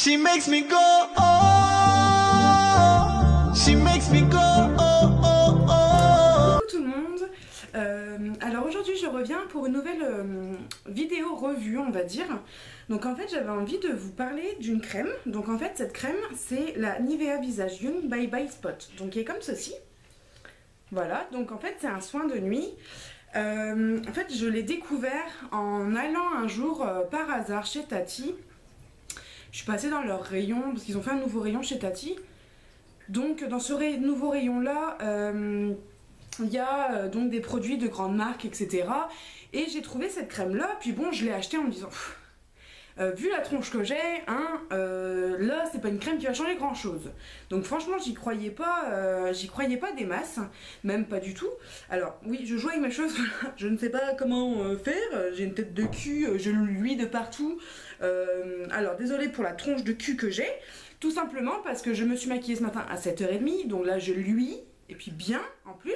She makes me go oh, she makes me go oh, oh, oh. Coucou tout le monde, alors aujourd'hui je reviens pour une nouvelle vidéo revue on va dire. Donc en fait j'avais envie de vous parler d'une crème. Donc en fait cette crème c'est la Nivea Visage Young Bye Bye Spot. Donc qui est comme ceci. Voilà, donc en fait c'est un soin de nuit. En fait je l'ai découvert en allant un jour par hasard chez Tati. Je suis passée dans leur rayon parce qu'ils ont fait un nouveau rayon chez Tati. Donc dans ce nouveau rayon là il y a donc des produits de grandes marques etc. Et j'ai trouvé cette crème là, puis bon je l'ai achetée en me disant vu la tronche que j'ai, hein, là c'est pas une crème qui va changer grand chose. Donc franchement j'y croyais pas des masses, même pas du tout. Alors oui je joue avec mes choses, je ne sais pas comment faire, j'ai une tête de cul, je lui de partout. Alors désolée pour la tronche de cul que j'ai, tout simplement parce que je me suis maquillée ce matin à 7h30, donc là je lui, et puis bien en plus.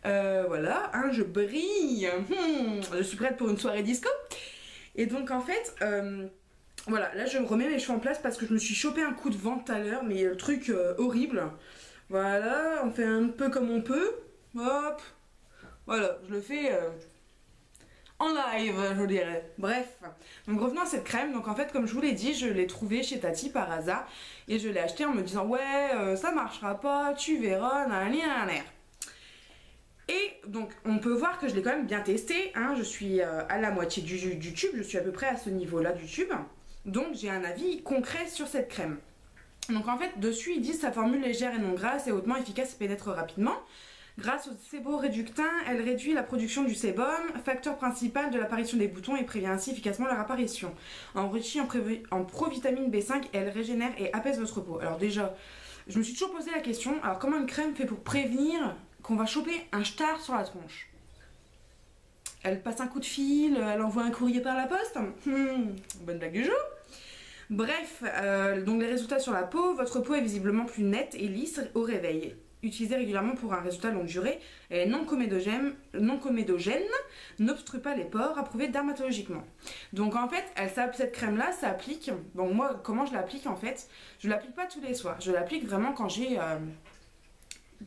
Voilà, hein, je brille, je suis prête pour une soirée disco. Et donc en fait, voilà, là je me remets mes cheveux en place parce que je me suis chopé un coup de vent tout à l'heure, mais le truc horrible. Voilà, on fait un peu comme on peut. Hop, voilà, je le fais en live, je dirais. Bref, donc revenons à cette crème. Donc en fait, comme je vous l'ai dit, je l'ai trouvée chez Tati par hasard et je l'ai achetée en me disant ouais, ça marchera pas, tu verras, nanani. Et donc on peut voir que je l'ai quand même bien testé, hein. Je suis à la moitié du tube, je suis à peu près à ce niveau là du tube. Donc j'ai un avis concret sur cette crème. Donc en fait dessus ils disent sa formule légère et non grasse est hautement efficace et pénètre rapidement. Grâce au séboréductin, elle réduit la production du sébum, facteur principal de l'apparition des boutons et prévient ainsi efficacement leur apparition. Enrichie en provitamine B5, elle régénère et apaise votre peau. Alors déjà, je me suis toujours posé la question, alors comment une crème fait pour prévenir qu'on va choper un star sur la tronche? Elle passe un coup de fil, elle envoie un courrier par la poste. Bonne blague du jour. Bref, donc les résultats sur la peau, votre peau est visiblement plus nette et lisse au réveil. Utilisée régulièrement pour un résultat longue durée, elle est non comédogène, n'obstrue pas les pores, approuvée dermatologiquement. Donc en fait, cette crème là s'applique. Bon moi, comment je l'applique en fait? Je l'applique pas tous les soirs. Je l'applique vraiment quand j'ai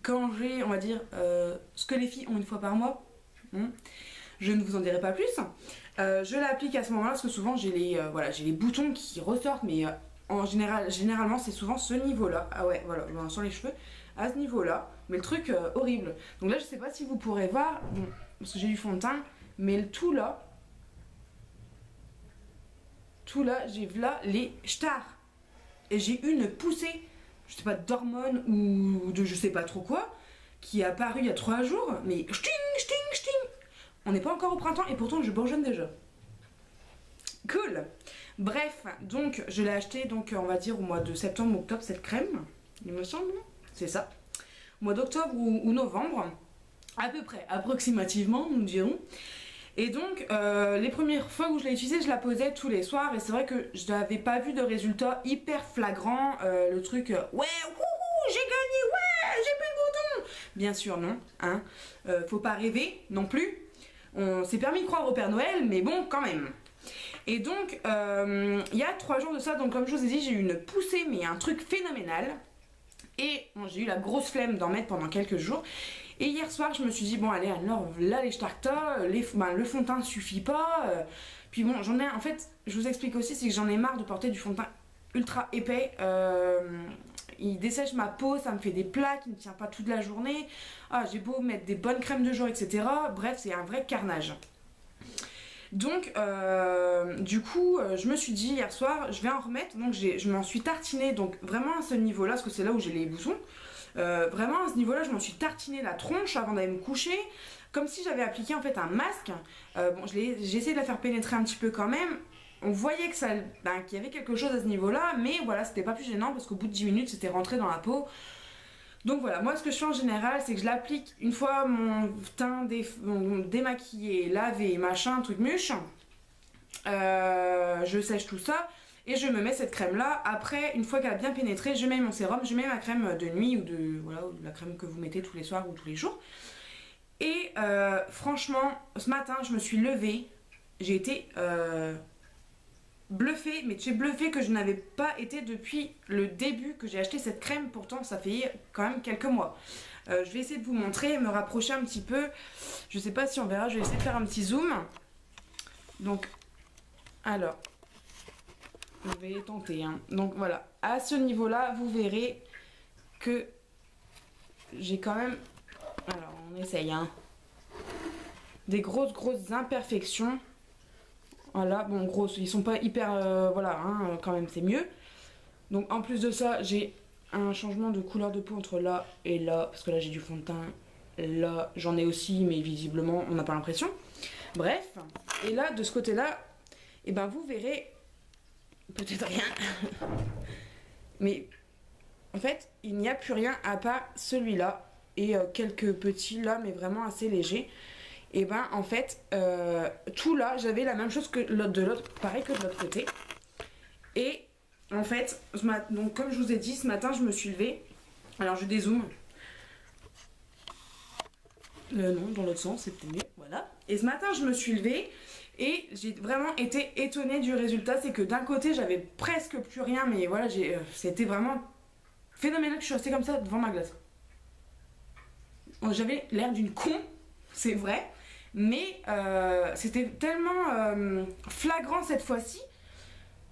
on va dire, ce que les filles ont une fois par mois. Je ne vous en dirai pas plus. Je l'applique à ce moment-là parce que souvent j'ai les boutons qui ressortent, mais généralement c'est souvent ce niveau-là. Ah ouais, voilà, sur les cheveux, à ce niveau-là. Mais le truc horrible. Donc là, je sais pas si vous pourrez voir, bon, parce que j'ai du fond de teint, mais tout là, j'ai là les stars. Et j'ai une poussée, je sais pas, d'hormones ou de je sais pas trop quoi, qui est apparue il y a 3 jours, mais sting. On n'est pas encore au printemps et pourtant je bourgeonne déjà. Cool. Bref, donc je l'ai acheté donc on va dire au mois de septembre, octobre cette crème, il me semble, c'est ça. Au mois d'octobre ou novembre, à peu près, approximativement, nous dirons. Et donc les premières fois où je l'ai utilisée, je la posais tous les soirs et c'est vrai que je n'avais pas vu de résultat hyper flagrant, le truc ouais, wouhou, j'ai gagné, ouais, j'ai plus de boutons. Bien sûr non, hein, faut pas rêver non plus. On s'est permis de croire au Père Noël, mais bon, quand même. Et donc, il y a 3 jours de ça, donc comme je vous ai dit, j'ai eu une poussée, mais un truc phénoménal. Et bon, j'ai eu la grosse flemme d'en mettre pendant quelques jours. Et hier soir, je me suis dit, bon, allez, alors là, les starta, le fond de teint suffit pas. Puis bon, en fait, je vous explique aussi, c'est que j'en ai marre de porter du fond de teint ultra épais. Il dessèche ma peau, ça me fait des plaques, il ne tient pas toute la journée. Ah, j'ai beau mettre des bonnes crèmes de jour, etc. Bref, c'est un vrai carnage. Donc, du coup, je me suis dit hier soir, je vais en remettre. Donc, je m'en suis tartinée, donc vraiment à ce niveau-là, parce que c'est là où j'ai les boutons. Vraiment à ce niveau-là, je m'en suis tartiné la tronche avant d'aller me coucher, comme si j'avais appliqué en fait un masque. Bon, j'ai essayé de la faire pénétrer un petit peu quand même. On voyait que qu'il y avait quelque chose à ce niveau-là, mais voilà, c'était pas plus gênant parce qu'au bout de 10 minutes, c'était rentré dans la peau. Donc voilà, moi ce que je fais en général, c'est que je l'applique une fois mon teint démaquillé, lavé, machin, truc muche. Je sèche tout ça et je me mets cette crème-là. Après, une fois qu'elle a bien pénétré, je mets mon sérum, je mets ma crème de nuit ou ou la crème que vous mettez tous les soirs ou tous les jours. Et franchement, ce matin, je me suis levée, j'ai été bluffée, mais tu es bluffée que je n'avais pas été depuis le début que j'ai acheté cette crème. Pourtant, ça fait quand même quelques mois. Je vais essayer de vous montrer, me rapprocher un petit peu. Je sais pas si on verra, je vais essayer de faire un petit zoom. Donc, alors, je vais tenter. Hein. Donc voilà, à ce niveau-là, vous verrez que j'ai quand même... Alors, on essaye, hein. Des grosses imperfections. Voilà, bon, grosses, ils sont pas hyper... voilà, hein, quand même, c'est mieux. Donc, en plus de ça, j'ai un changement de couleur de peau entre là et là, parce que là, j'ai du fond de teint. Là, j'en ai aussi, mais visiblement, on n'a pas l'impression. Bref, et là, de ce côté-là, et ben, vous verrez peut-être rien. Mais, en fait, il n'y a plus rien à part celui-là et quelques petits là, mais vraiment assez légers. Et ben en fait, tout là, j'avais la même chose que de l'autre, pareil que de l'autre côté. Et en fait, donc comme je vous ai dit, ce matin, je me suis levée. Alors je dézoome. Non, dans l'autre sens, c'était mieux, voilà. Et ce matin, je me suis levée et j'ai vraiment été étonnée du résultat. C'est que d'un côté, j'avais presque plus rien, mais voilà, c'était vraiment phénoménal que je suis restée comme ça devant ma glace. J'avais l'air d'une con, c'est vrai. Mais c'était tellement flagrant cette fois-ci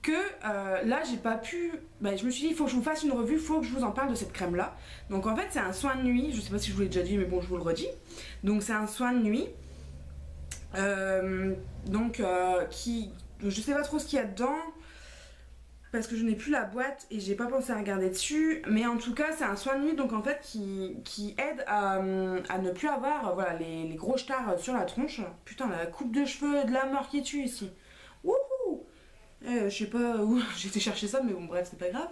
que là j'ai pas pu... Bah, je me suis dit il faut que je vous fasse une revue, il faut que je vous en parle de cette crème là. Donc en fait c'est un soin de nuit, je sais pas si je vous l'ai déjà dit mais bon je vous le redis. Donc c'est un soin de nuit qui... Je sais pas trop ce qu'il y a dedans parce que je n'ai plus la boîte et j'ai pas pensé à regarder dessus, mais en tout cas c'est un soin de nuit donc en fait qui aide à ne plus avoir voilà, les gros stars sur la tronche. Putain, la coupe de cheveux de la mort qui tue ici. Wouhou. Je sais pas où j'ai été chercher ça, mais bon bref c'est pas grave.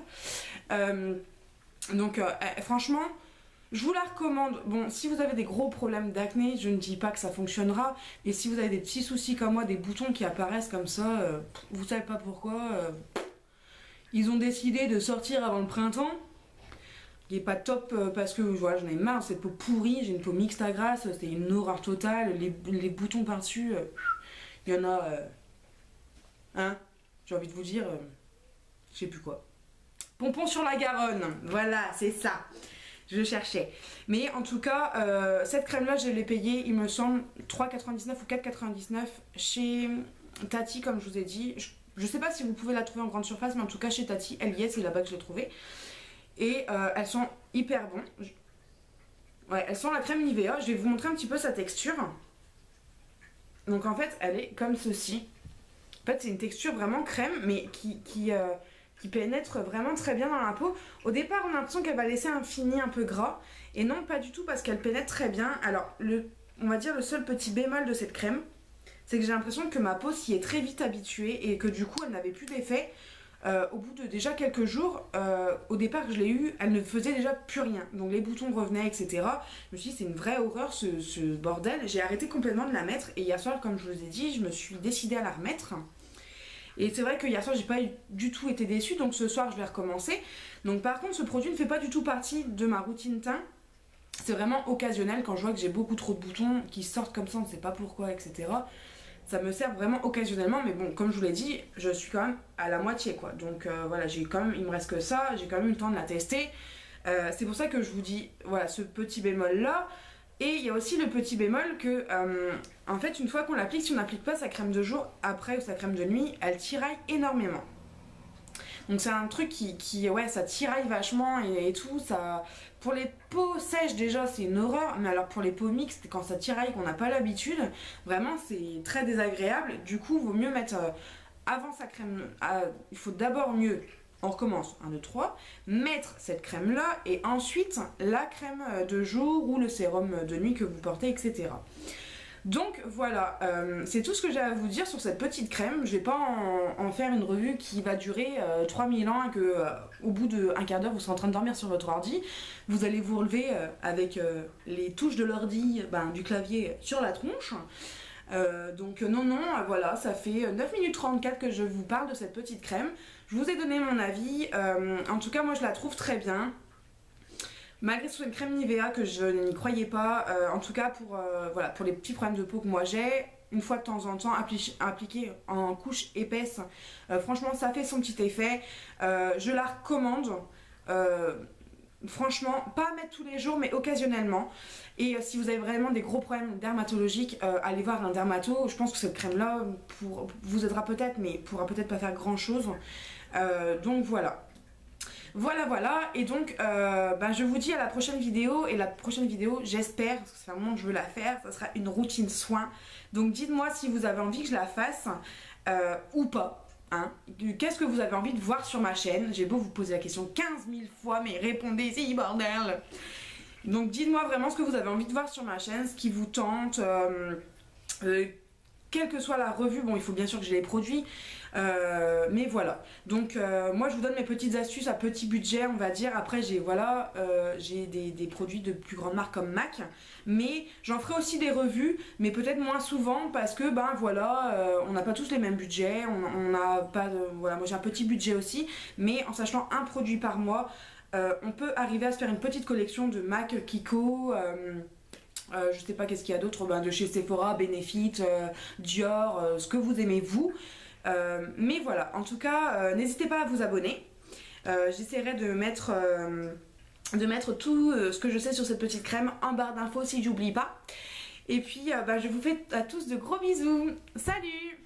Franchement je vous la recommande. Bon, si vous avez des gros problèmes d'acné, je ne dis pas que ça fonctionnera, et si vous avez des petits soucis comme moi, des boutons qui apparaissent comme ça, vous savez pas pourquoi... Ils ont décidé de sortir avant le printemps. Il n'est pas top parce que voilà, j'en ai marre de cette peau pourrie. J'ai une peau mixte à grasse, c'est une horreur totale. Les boutons par-dessus, il y en a. Hein, j'ai envie de vous dire, je sais plus quoi. Pompon sur la Garonne, voilà, c'est ça. Je cherchais. Mais en tout cas, cette crème-là, je l'ai payée, il me semble, 3,99 ou 4,99 chez Tati, comme je vous ai dit. Je sais pas si vous pouvez la trouver en grande surface, mais en tout cas chez Tati, elle y est, c'est là-bas que je l'ai trouvée. Et elles sont hyper bonnes. Ouais, elles sont la crème Nivea. Je vais vous montrer un petit peu sa texture. Donc en fait, elle est comme ceci. En fait, c'est une texture vraiment crème, mais qui pénètre vraiment très bien dans la peau. Au départ, on a l'impression qu'elle va laisser un fini un peu gras. Et non, pas du tout, parce qu'elle pénètre très bien. Alors, on va dire le seul petit bémol de cette crème, c'est que j'ai l'impression que ma peau s'y est très vite habituée et que du coup elle n'avait plus d'effet. Au bout de déjà quelques jours, au départ que je l'ai eu, elle ne faisait déjà plus rien. Donc les boutons revenaient, etc. Je me suis dit c'est une vraie horreur ce bordel. J'ai arrêté complètement de la mettre et hier soir, comme je vous ai dit, je me suis décidée à la remettre. Et c'est vrai que hier soir j'ai pas du tout été déçue, donc ce soir je vais recommencer. Donc par contre ce produit ne fait pas du tout partie de ma routine teint. C'est vraiment occasionnel quand je vois que j'ai beaucoup trop de boutons qui sortent comme ça, on ne sait pas pourquoi, etc. Ça me sert vraiment occasionnellement, mais bon, comme je vous l'ai dit, je suis quand même à la moitié, quoi. Donc voilà, il me reste que ça, j'ai quand même eu le temps de la tester. C'est pour ça que je vous dis, voilà, ce petit bémol-là. Et il y a aussi le petit bémol que, en fait, une fois qu'on l'applique, si on n'applique pas sa crème de jour après ou sa crème de nuit, elle tiraille énormément. Donc c'est un truc ouais, ça tiraille vachement et tout, ça... Pour les peaux sèches déjà c'est une horreur, mais alors pour les peaux mixtes, quand ça tiraille, qu'on n'a pas l'habitude, vraiment c'est très désagréable. Du coup, il vaut mieux mettre avant sa crème, il faut d'abord mieux, on recommence, 1, 2, 3, mettre cette crème là et ensuite la crème de jour ou le sérum de nuit que vous portez, etc. Donc voilà, c'est tout ce que j'ai à vous dire sur cette petite crème. Je vais pas en faire une revue qui va durer 3000 ans et que au bout d'un quart d'heure vous serez en train de dormir sur votre ordi. Vous allez vous relever avec les touches de l'ordi, du clavier sur la tronche. Donc non, voilà, ça fait 9 minutes 34 que je vous parle de cette petite crème. Je vous ai donné mon avis, en tout cas moi je la trouve très bien. Malgré que ce soit une crème Nivea que je n'y croyais pas, en tout cas pour les petits problèmes de peau que moi j'ai, une fois de temps en temps, appliquer en couche épaisse. Franchement, ça fait son petit effet. Je la recommande. Franchement, pas à mettre tous les jours, mais occasionnellement. Et si vous avez vraiment des gros problèmes dermatologiques, allez voir un dermato. Je pense que cette crème-là vous aidera peut-être, mais pourra peut-être pas faire grand-chose. Donc voilà. Voilà, et donc je vous dis à la prochaine vidéo, et la prochaine vidéo, j'espère, parce que c'est un moment que je veux la faire, ça sera une routine soin. Donc dites-moi si vous avez envie que je la fasse ou pas. Hein. Qu'est-ce que vous avez envie de voir sur ma chaîne? J'ai beau vous poser la question 15 000 fois, mais répondez-y, bordel! Donc dites-moi vraiment ce que vous avez envie de voir sur ma chaîne, ce qui vous tente, quelle que soit la revue. Bon, il faut bien sûr que j'ai les produits, mais voilà. Donc moi je vous donne mes petites astuces à petit budget, on va dire. Après j'ai des produits de plus grandes marques comme MAC, mais j'en ferai aussi des revues, mais peut-être moins souvent parce que on n'a pas tous les mêmes budgets, on n'a pas de, voilà, moi j'ai un petit budget aussi, mais en sachant un produit par mois, on peut arriver à se faire une petite collection de MAC, Kiko, je sais pas qu'est-ce qu'il y a d'autre, de chez Sephora, Benefit, Dior, ce que vous aimez vous. Mais voilà, en tout cas, n'hésitez pas à vous abonner. J'essaierai de mettre tout ce que je sais sur cette petite crème en barre d'infos si j'oublie pas. Et puis, je vous fais à tous de gros bisous. Salut!